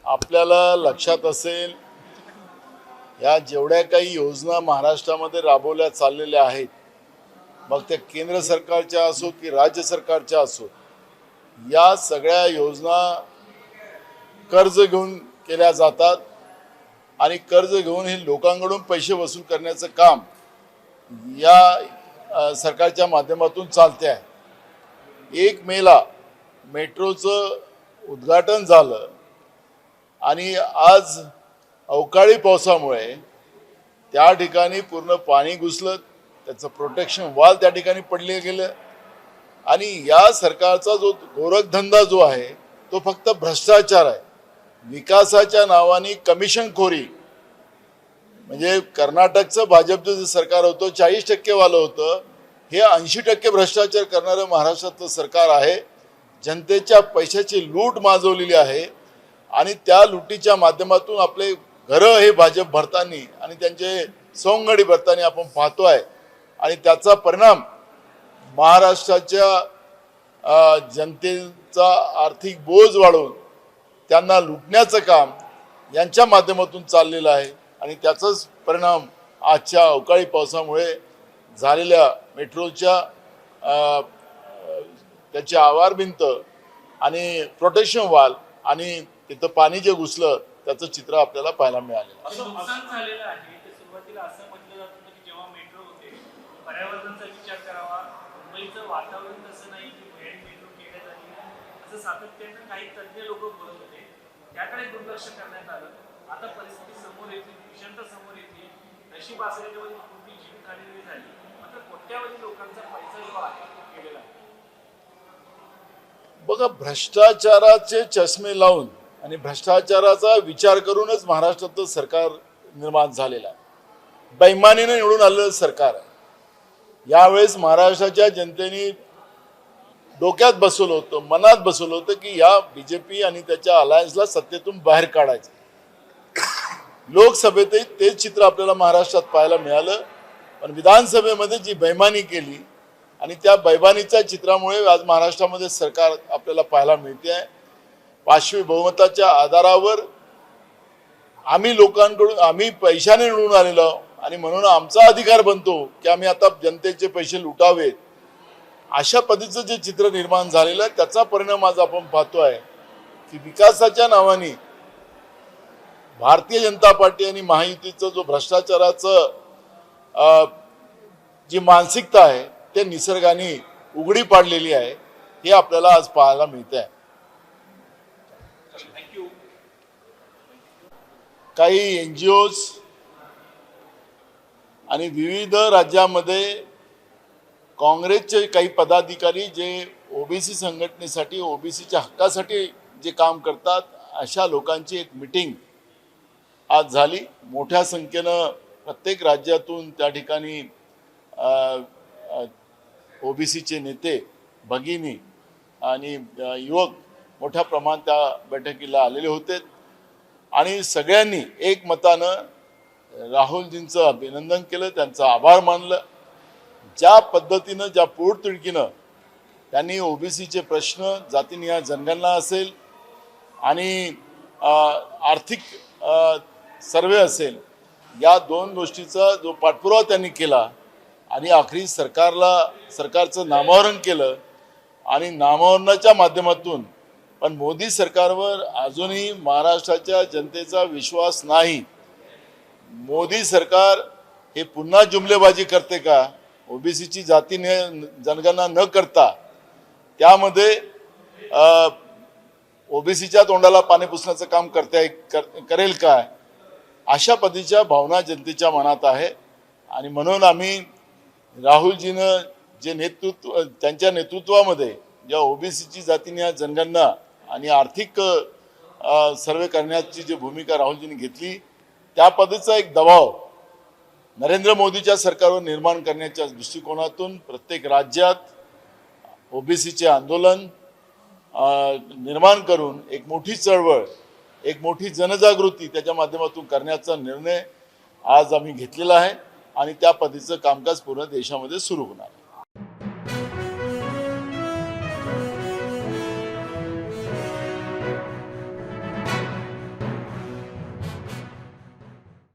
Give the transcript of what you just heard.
आपल्याला लक्षात असेल, या जेवढ्या काही योजना महाराष्ट्रामध्ये राबवल्या चाललेल्या आहेत, मग त्या केंद्र सरकारच्या असो की राज्य सरकारच्या असो, या सगळ्या योजना कर्ज घेऊन केल्या जातात आणि कर्ज घेऊन हे लोकांकडून पैसे वसूल करण्याचं काम या सरकारच्या माध्यमातून चालते आहे। 1 मेला मेट्रोचं उद्घाटन झालं आणि आज अवकाळी पावसामुळे त्या ठिकाणी पूर्ण पाणी घुसलं, त्याचं प्रोटेक्शन वॉल त्या ठिकाणी पडले गेलं आणि या सरकारचा जो गोरखधंदा जो आहे तो फक्त भ्रष्टाचार आहे। विकासाच्या नावाने कमिशनखोरी, म्हणजे कर्नाटकचं भाजपचं जे सरकार होतं 40% वालं होतं, हे 80% भ्रष्टाचार करणारं महाराष्ट्राचं सरकार आहे। जनतेच्या पैशाची लूट माजवलेली आहे आणि त्या लुटीच्या माध्यमातून आपले घरं हे भाजप भरतानी आणि त्यांचे सोंगडी भरतानी आपण पाहतोय आणि त्याचा परिणाम महाराष्ट्राच्या जनतेचा आर्थिक बोज वाढवून त्यांना लुटण्याचं काम यांच्या माध्यमातून चाललेलं आहे आणि त्याचाच परिणाम आजच्या अवकाळी पावसामुळे झालेल्या मेट्रोच्या त्याची आवारभिंत आणि प्रोटेक्शन वॉल आणि तिथं पाणी जे घुसलं त्याचं चित्र आपल्याला पाहायला मिळालं। नुकसान झालेलं आहे ते सुरुवातीला असं म्हटलं जात होतं की जेव्हा मेट्रो होते पर्यावरणाचा विचार करावा, मुंबईचं वातावरण तसं नाही की बाहेर मेट्रो केल्या जाईल असं सातत्यानं काही तज्ञ लोक बोलत होते, त्याकडे दुर्लक्ष करण्यात आलं। आता परिस्थिती समोर येते, भीषणता समोर येते, नशीब असेल तेव्हा पूर्वी जीवितहानी झाली, मात्र कोट्यावधी लोकांचा पैसा जो आहे गेलेला आहे। बघा, भ्रष्टाचाराचे चष्मे लावून आणि भ्रष्टाचाराचा विचार करूनच महाराष्ट्राचं सरकार निर्माण झालेलं आहे। बेईमानीने निवडून आलेलं सरकार आहे। यावेळेस महाराष्ट्राच्या जनतेने डोक्यात बसवलं होतं, मनात बसवलं होतं की या बीजेपी आणि त्याच्या अलायन्सला सत्तेतून बाहेर काढायचं। लोकसभेतही तेच चित्र आपल्याला महाराष्ट्रात पाहायला मिळालं, पण विधानसभेमध्ये जी बेईमानी केली आणि त्या बेईमानीच्या चित्रामुळे आज महाराष्ट्रामध्ये सरकार आपल्याला पाहायला मिळते आहे। पाचवी बहुमताच्या आधारावर आम्ही पैशाने निवडून आलेलो आणि म्हणून आमचा अधिकार बनतो की आम्ही आता जनतेचे पैसे लुटावेत, अशा पद्धतीचं जे चित्र निर्माण झालेलं आहे त्याचा परिणाम आज आपण पाहतोय की विकासाच्या नावाने भारतीय जनता पार्टी आणि महायुतीचं जो भ्रष्टाचाराचं जी मानसिकता आहे ते निसर्गाने उघडी पाडलेली आहे, हे आपल्याला आज पाहायला मिळत आहे। काही NGOs आणि विविध राज्यामध्ये काँग्रेसचे काही पदाधिकारी जे ओबीसी संघटनेसाठी, ओबीसीच्या हक्कासाठी जे काम करतात, अशा लोकांची एक मीटिंग आज झाली। मोठ्या संख्येनं प्रत्येक राज्यातून त्या ठिकाणी ओबीसीचे नेते, भगिनी आणि युवक मोठ्या प्रमाणात त्या बैठकीला आलेले होते आणि सगळ्यांनी एकमतानं राहुलजींचं अभिनंदन केलं, त्यांचा आभार मानलं। ज्या पद्धतीनं, ज्या पोटतिडकीनं त्यांनी ओबीसीचे प्रश्न, जातीनिहाय जनगणना असेल आणि आर्थिक सर्वे असेल, या 2 गोष्टीचा जो पाठपुरावा त्यांनी केला आणि आखरी सरकारचं नामोहरण केलं आणि नामोहरणाच्या माध्यमातून पण मोदी सरकारवर अजूनही महाराष्ट्राच्या जनतेचा विश्वास नाही। मोदी सरकार हे पुन्हा जुमलेबाजी करते का? ओबीसीची जाती जनगणना न करता त्यामध्ये ओबीसीच्या तोंडाला पाणी पुसण्याचं काम करेल काय? अशा पद्धतीच्या भावना जनतेच्या मनात आहे आणि म्हणून आम्ही राहुलजीनं जे त्यांच्या नेतृत्वामध्ये ज्या ओबीसीची जातीनिहाय जनगणना आणि आर्थिक सर्वे करण्याची जी भूमिका राहुलजींनी घेतली, त्या पद्धतीचा एक दबाव नरेंद्र मोदीच्या सरकारवर निर्माण करण्याच्या दृष्टिकोनातून प्रत्येक राज्यात ओबीसीचे आंदोलन निर्माण करून एक मोठी चळवळ, एक मोठी जनजागृती त्याच्या माध्यमातून करण्याचा निर्णय आज आम्ही घेतलेला आहे आणि त्या पद्धतीचं कामकाज पूर्ण देशामध्ये सुरू होणार आहे।